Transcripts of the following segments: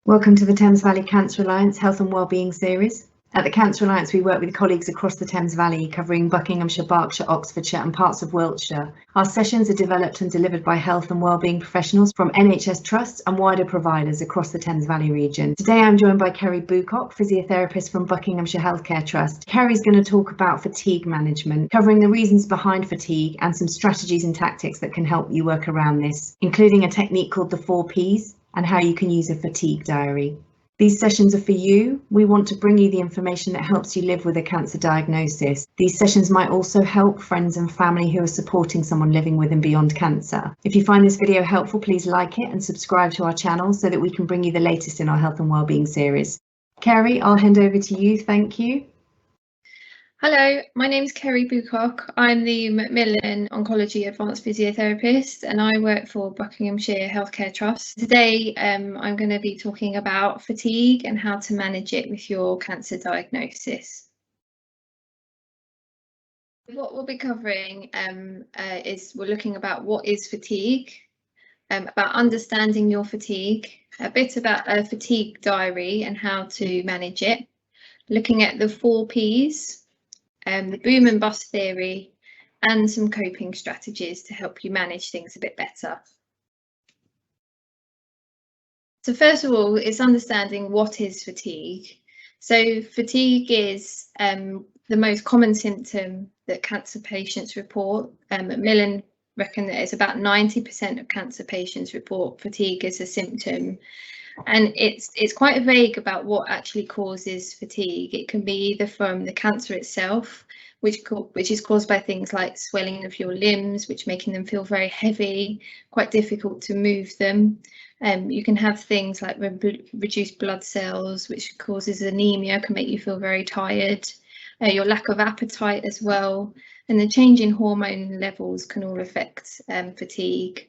Welcome to the Thames Valley Cancer Alliance Health and Wellbeing series. At the Cancer Alliance, we work with colleagues across the Thames Valley, covering Buckinghamshire, Berkshire, Oxfordshire and parts of Wiltshire. Our sessions are developed and delivered by health and wellbeing professionals from NHS trusts and wider providers across the Thames Valley region. Today I'm joined by Kerry Boocock, Physiotherapist from Buckinghamshire Healthcare Trust. Kerry's going to talk about fatigue management, covering the reasons behind fatigue and some strategies and tactics that can help you work around this, including a technique called the 4 Ps and how you can use a fatigue diary. These sessions are for you. We want to bring you the information that helps you live with a cancer diagnosis. These sessions might also help friends and family who are supporting someone living with and beyond cancer. If you find this video helpful, please like it and subscribe to our channel so that we can bring you the latest in our health and wellbeing series. Kerry, I'll hand over to you. Thank you. Hello, my name is Kerry Boocock. I'm the Macmillan Oncology Advanced Physiotherapist and I work for Buckinghamshire Healthcare Trust. Today I'm going to be talking about fatigue and how to manage it with your cancer diagnosis. What we'll be covering is we're looking about what is fatigue, about understanding your fatigue, a bit about a fatigue diary and how to manage it, looking at the 4 Ps, the boom and bust theory, and some coping strategies to help you manage things a bit better. So first of all, it's understanding what is fatigue. So fatigue is the most common symptom that cancer patients report. Macmillan reckon that it's about 90% of cancer patients report fatigue as a symptom. And it's quite vague about what actually causes fatigue. It can be either from the cancer itself, which is caused by things like swelling of your limbs, which making them feel very heavy, quite difficult to move them. You can have things like reduced blood cells, which causes anemia, can make you feel very tired. Your lack of appetite as well, and the change in hormone levels can all affect fatigue.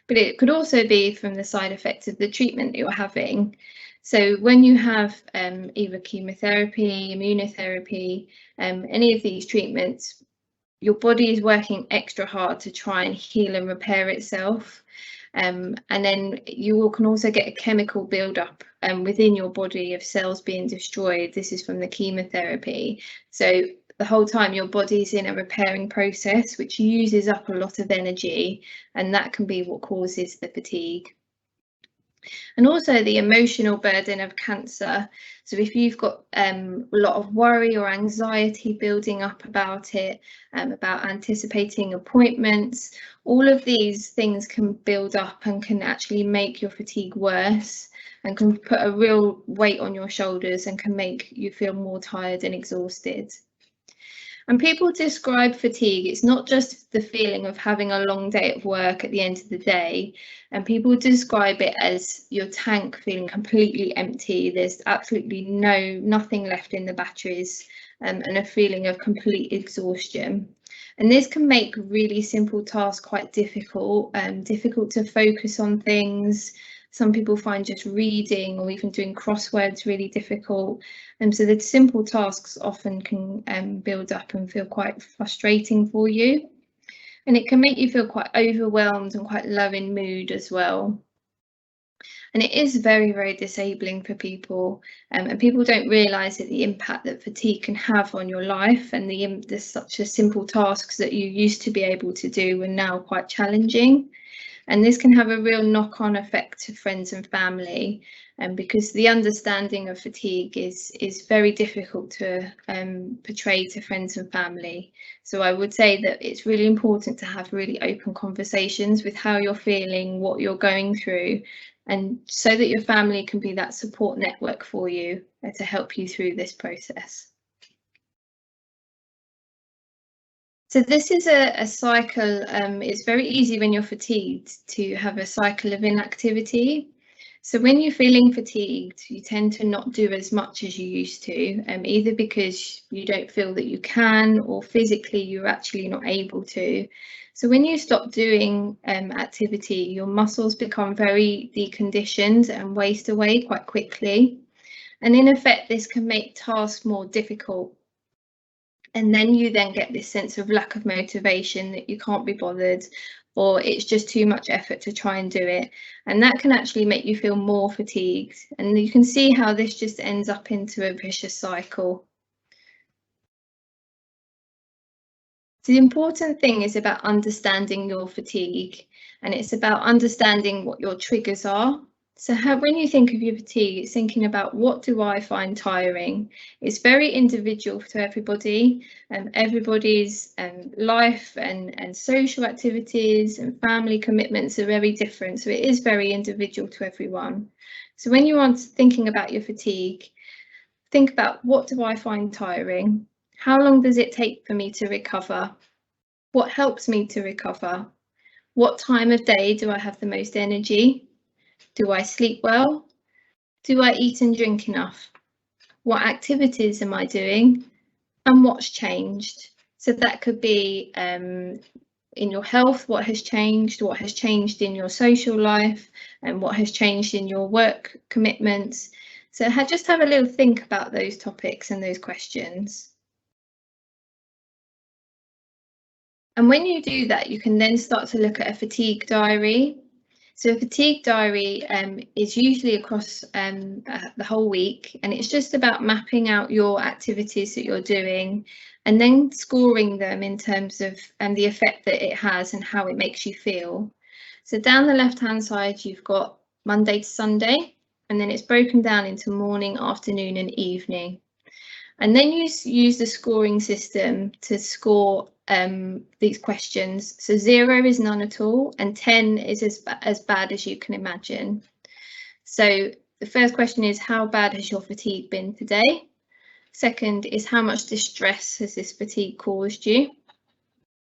But it could also be from the side effects of the treatment that you're having. So when you have either chemotherapy, immunotherapy, any of these treatments, your body is working extra hard to try and heal and repair itself. And then you can also get a chemical buildup within your body of cells being destroyed. This is from the chemotherapy. So the whole time your body's in a repairing process, which uses up a lot of energy, and that can be what causes the fatigue. And also the emotional burden of cancer. So if you've got a lot of worry or anxiety building up about it, about anticipating appointments, all of these things can build up and can actually make your fatigue worse and can put a real weight on your shoulders and can make you feel more tired and exhausted. And people describe fatigue, it's not just the feeling of having a long day at work at the end of the day, and people describe it as your tank feeling completely empty. There's absolutely nothing left in the batteries, and a feeling of complete exhaustion. And this can make really simple tasks quite difficult, difficult to focus on things. Some people find just reading or even doing crosswords really difficult. And so the simple tasks often can build up and feel quite frustrating for you. And it can make you feel quite overwhelmed and quite low in mood as well. And it is very, very disabling for people. And people don't realise that the impact that fatigue can have on your life, and the such a simple tasks that you used to be able to do are now quite challenging. And this can have a real knock-on effect to friends and family, because the understanding of fatigue is very difficult to portray to friends and family. So I would say that it's really important to have really open conversations with how you're feeling, what you're going through, and so that your family can be that support network for you to help you through this process. So this is a cycle. It's very easy when you're fatigued to have a cycle of inactivity. So when you're feeling fatigued, you tend to not do as much as you used to, either because you don't feel that you can, or physically you're actually not able to. So when you stop doing activity, your muscles become very deconditioned and waste away quite quickly. And in effect, this can make tasks more difficult. And then you get this sense of lack of motivation, that you can't be bothered, or it's just too much effort to try and do it. And that can actually make you feel more fatigued. And you can see how this just ends up into a vicious cycle. So the important thing is about understanding your fatigue, and it's about understanding what your triggers are. So when you think of your fatigue, it's thinking about, what do I find tiring? It's very individual to everybody, and everybody's life and social activities and family commitments are very different. So it is very individual to everyone. So when you are thinking about your fatigue, think about, what do I find tiring? How long does it take for me to recover? What helps me to recover? What time of day do I have the most energy? Do I sleep well? Do I eat and drink enough? What activities am I doing? And what's changed? So that could be in your health, what has changed in your social life, and what has changed in your work commitments. So just have a little think about those topics and those questions. And when you do that, you can then start to look at a fatigue diary. So a fatigue diary is usually across the whole week, and it's just about mapping out your activities that you're doing and then scoring them in terms of the effect that it has and how it makes you feel. So down the left-hand side, you've got Monday to Sunday, and then it's broken down into morning, afternoon and evening. And then you use the scoring system to score these questions. So 0 is none at all, and 10 is as bad as you can imagine. So the first question is, how bad has your fatigue been today? Second is, how much distress has this fatigue caused you?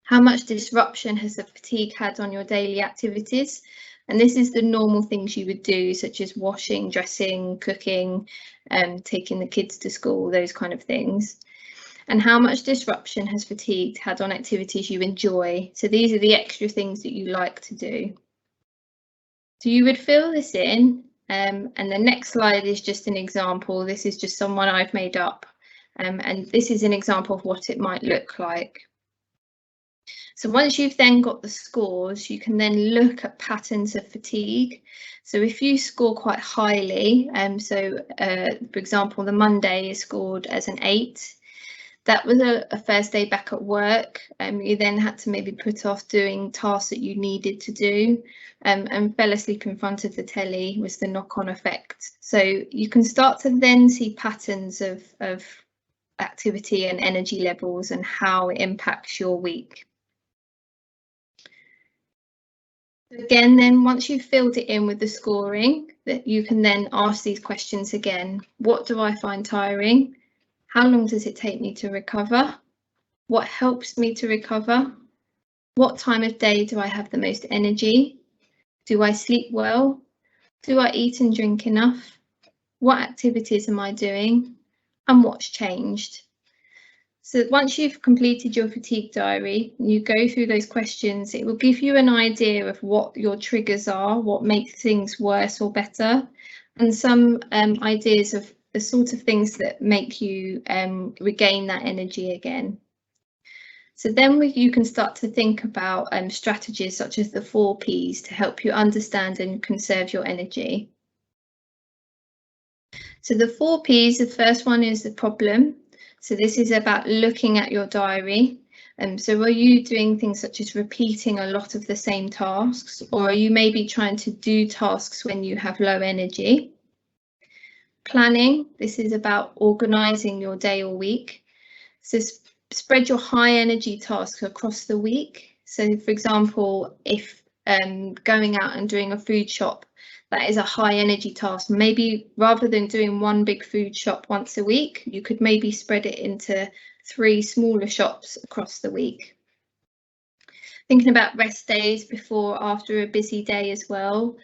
How much disruption has the fatigue had on your daily activities? And this is the normal things you would do, such as washing, dressing, cooking, taking the kids to school, those kind of things. And how much disruption has fatigue had on activities you enjoy? So these are the extra things that you like to do. So you would fill this in, and the next slide is just an example. This is just someone I've made up, and this is an example of what it might look like. So once you've then got the scores, you can then look at patterns of fatigue. So if you score quite highly, for example, the Monday is scored as an 8. That was a first day back at work. You then had to maybe put off doing tasks that you needed to do, and fell asleep in front of the telly was the knock-on effect. So you can start to then see patterns of activity and energy levels and how it impacts your week. Again, then once you've filled it in with the scoring, that you can then ask these questions again. What do I find tiring? How long does it take me to recover? What helps me to recover? What time of day do I have the most energy? Do I sleep well? Do I eat and drink enough? What activities am I doing? And what's changed? So once you've completed your fatigue diary, you go through those questions, it will give you an idea of what your triggers are, what makes things worse or better, and some ideas of the sort of things that make you regain that energy again. So then you can start to think about strategies such as the 4 Ps to help you understand and conserve your energy. So the 4 Ps, the first one is the problem. So this is about looking at your diary. So are you doing things such as repeating a lot of the same tasks, or are you maybe trying to do tasks when you have low energy? Planning, this is about organising your day or week. So spread your high energy tasks across the week. So for example, if going out and doing a food shop, that is a high energy task. Maybe rather than doing one big food shop once a week, you could maybe spread it into 3 smaller shops across the week. Thinking about rest days before or after a busy day as well.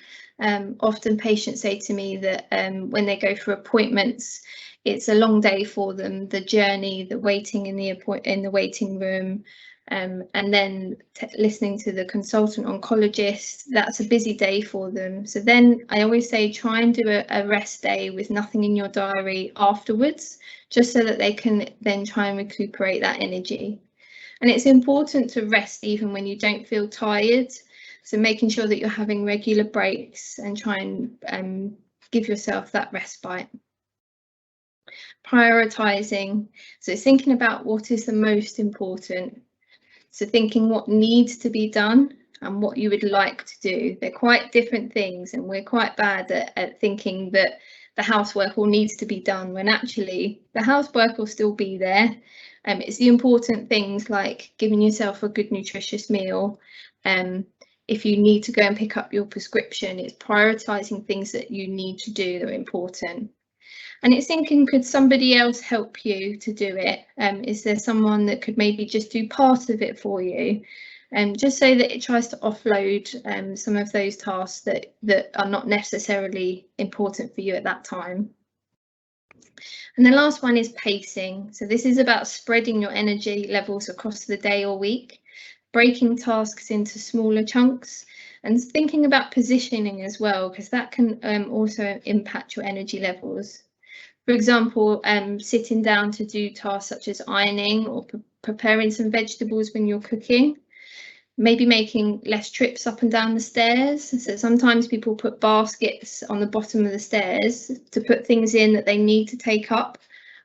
Often patients say to me that when they go for appointments, it's a long day for them, the journey, the waiting in the waiting room, and then listening to the consultant oncologist, that's a busy day for them. So then I always say, try and do a rest day with nothing in your diary afterwards, just so that they can then try and recuperate that energy. And it's important to rest even when you don't feel tired. So making sure that you're having regular breaks and try and give yourself that respite. Prioritising, so it's thinking about what is the most important. So thinking what needs to be done and what you would like to do. They're quite different things, and we're quite bad at thinking that the housework all needs to be done when actually the housework will still be there. It's the important things like giving yourself a good nutritious meal. If you need to go and pick up your prescription, it's prioritising things that you need to do that are important. And it's thinking, could somebody else help you to do it? Is there someone that could maybe just do part of it for you? Just so that it tries to offload some of those tasks that are not necessarily important for you at that time. And the last one is pacing. So this is about spreading your energy levels across the day or week, breaking tasks into smaller chunks, and thinking about positioning as well, because that can also impact your energy levels. For example, sitting down to do tasks such as ironing or preparing some vegetables when you're cooking. Maybe making less trips up and down the stairs. So sometimes people put baskets on the bottom of the stairs to put things in that they need to take up,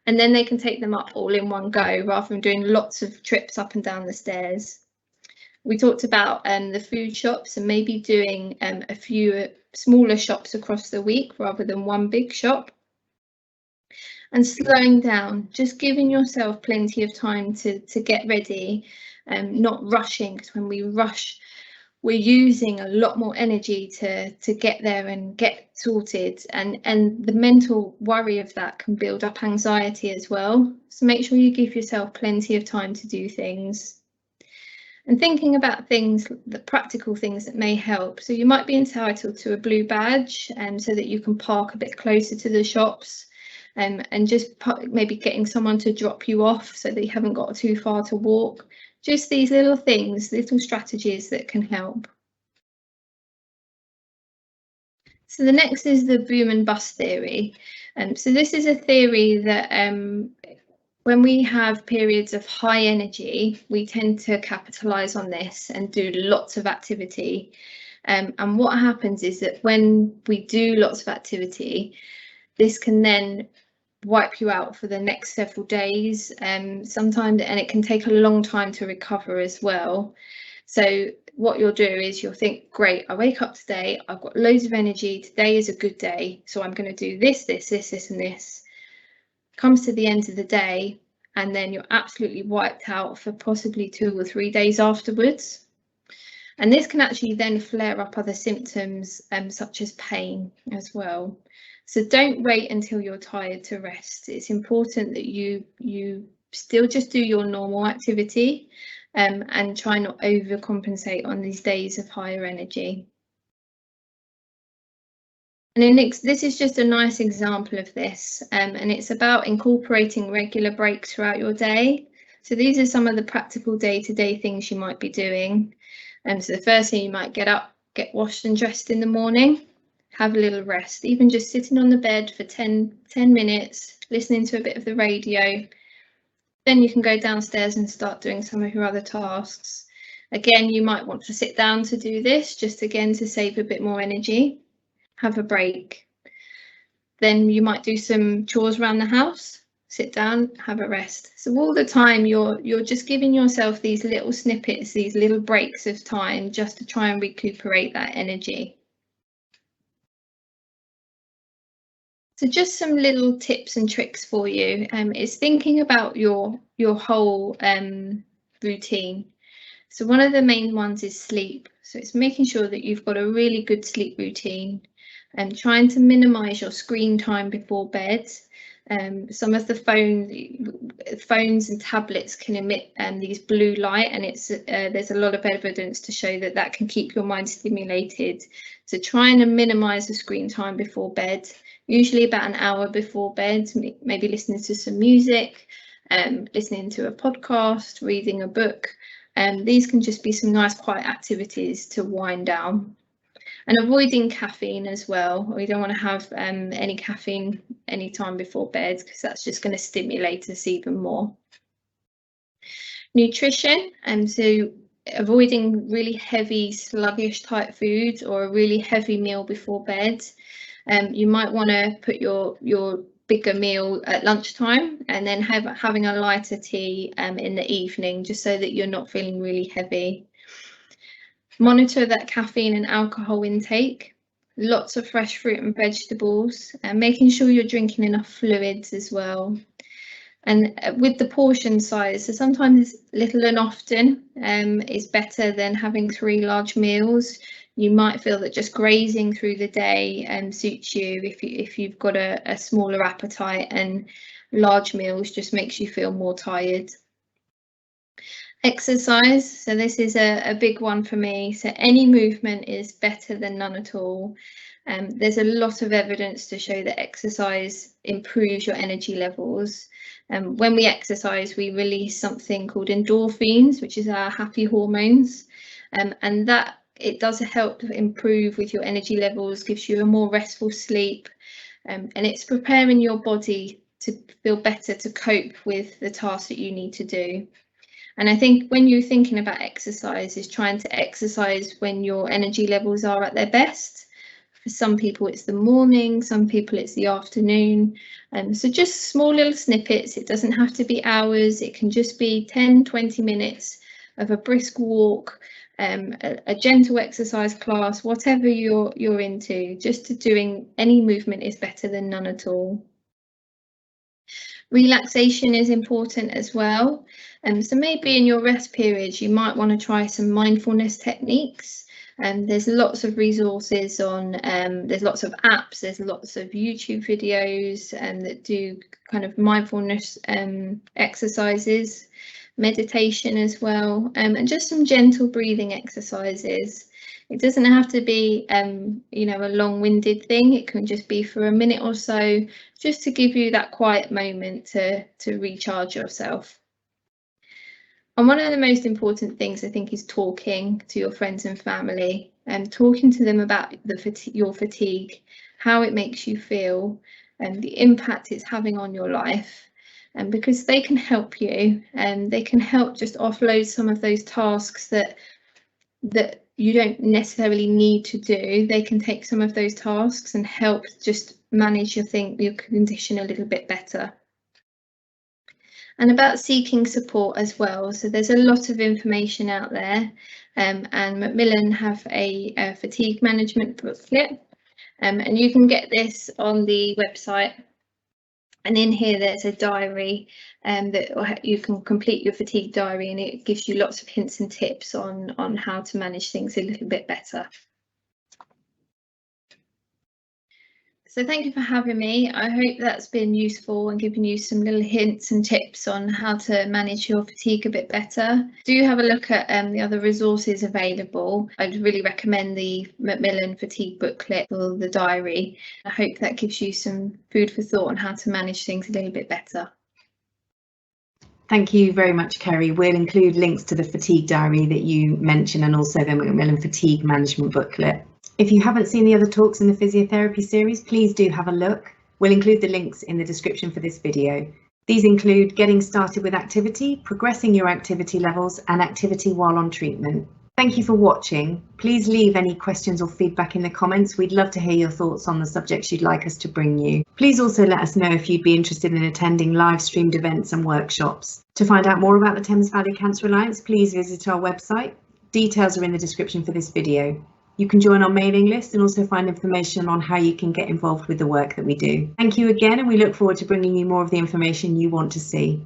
and then they can take them up all in one go rather than doing lots of trips up and down the stairs. We talked about the food shops and maybe doing a few smaller shops across the week rather than one big shop. And slowing down, just giving yourself plenty of time to get ready, not rushing, because when we rush, we're using a lot more energy to get there and get sorted, and the mental worry of that can build up anxiety as well. So make sure you give yourself plenty of time to do things. And thinking about things, the practical things that may help. So you might be entitled to a blue badge so that you can park a bit closer to the shops. And just maybe getting someone to drop you off so that you haven't got too far to walk. Just these little things, little strategies that can help. So the next is the boom and bust theory. So this is a theory that when we have periods of high energy, we tend to capitalise on this and do lots of activity. And what happens is that when we do lots of activity, this can then wipe you out for the next several days sometimes, and it can take a long time to recover as well. So what you'll do is you'll think, great, I wake up today, I've got loads of energy, today is a good day, so I'm going to do this and this. Comes to the end of the day and then you're absolutely wiped out for possibly 2 or 3 days afterwards. And this can actually then flare up other symptoms such as pain as well. So don't wait until you're tired to rest. It's important that you still just do your normal activity and try not overcompensate on these days of higher energy. And this is just a nice example of this, and it's about incorporating regular breaks throughout your day. So these are some of the practical day-to-day things you might be doing. So the first thing, you might get up, get washed and dressed in the morning. Have a little rest, even just sitting on the bed for 10 minutes, listening to a bit of the radio. Then you can go downstairs and start doing some of your other tasks. Again, you might want to sit down to do this, just again to save a bit more energy. Have a break. Then you might do some chores around the house, sit down, have a rest. So all the time you're just giving yourself these little snippets, these little breaks of time just to try and recuperate that energy. So just some little tips and tricks for you is thinking about your whole routine. So one of the main ones is sleep. So it's making sure that you've got a really good sleep routine and trying to minimise your screen time before bed. Some of the phones and tablets can emit these blue light, and there's a lot of evidence to show that that can keep your mind stimulated. So trying to minimise the screen time before bed, usually about an hour before bed, maybe listening to some music, listening to a podcast, reading a book. These can just be some nice quiet activities to wind down. And avoiding caffeine as well. We don't want to have any caffeine any time before bed, because that's just going to stimulate us even more. Nutrition, so avoiding really heavy, sluggish type foods or a really heavy meal before bed. You might want to put your bigger meal at lunchtime and then having a lighter tea in the evening, just so that you're not feeling really heavy. Monitor that caffeine and alcohol intake. Lots of fresh fruit and vegetables, and making sure you're drinking enough fluids as well. And with the portion size, so sometimes little and often is better than having 3 large meals. You might feel that just grazing through the day suits you if you've got a smaller appetite, and large meals just makes you feel more tired. Exercise, so this is a big one for me. So any movement is better than none at all. There's a lot of evidence to show that exercise improves your energy levels. When we exercise, we release something called endorphins, which is our happy hormones, and that it does help improve with your energy levels, gives you a more restful sleep, and it's preparing your body to feel better to cope with the tasks that you need to do. And I think when you're thinking about exercise, is trying to exercise when your energy levels are at their best. For some people it's the morning, some people it's the afternoon. So just small little snippets. It doesn't have to be hours. It can just be 10-20 minutes of a brisk walk, a gentle exercise class, whatever you're into. Just doing any movement is better than none at all. Relaxation is important as well. So maybe in your rest periods, you might want to try some mindfulness techniques. There's lots of resources on, there's lots of apps, there's lots of YouTube videos that do kind of mindfulness exercises, meditation as well, and just some gentle breathing exercises. It doesn't have to be, you know, a long-winded thing. It can just be for a minute or so, just to give you that quiet moment to recharge yourself. And one of the most important things, I think, is talking to your friends and family, and talking to them about your fatigue, how it makes you feel, and the impact it's having on your life. And because they can help you, and they can help just offload some of those tasks that you don't necessarily need to do. They can take some of those tasks and help just manage your condition a little bit better. And about seeking support as well. So there's a lot of information out there, and Macmillan have a fatigue management booklet, and you can get this on the website. And in here there's a diary that you can complete your fatigue diary, and it gives you lots of hints and tips on how to manage things a little bit better. So thank you for having me. I hope that's been useful and given you some little hints and tips on how to manage your fatigue a bit better. Do have a look at the other resources available. I'd really recommend the Macmillan Fatigue booklet or the diary. I hope that gives you some food for thought on how to manage things a little bit better. Thank you very much, Kerry. We'll include links to the fatigue diary that you mentioned, and also the Macmillan Fatigue Management booklet. If you haven't seen the other talks in the physiotherapy series, please do have a look. We'll include the links in the description for this video. These include getting started with activity, progressing your activity levels, and activity while on treatment. Thank you for watching. Please leave any questions or feedback in the comments. We'd love to hear your thoughts on the subjects you'd like us to bring you. Please also let us know if you'd be interested in attending live streamed events and workshops. To find out more about the Thames Valley Cancer Alliance, please visit our website. Details are in the description for this video. You can join our mailing list and also find information on how you can get involved with the work that we do. Thank you again, and we look forward to bringing you more of the information you want to see.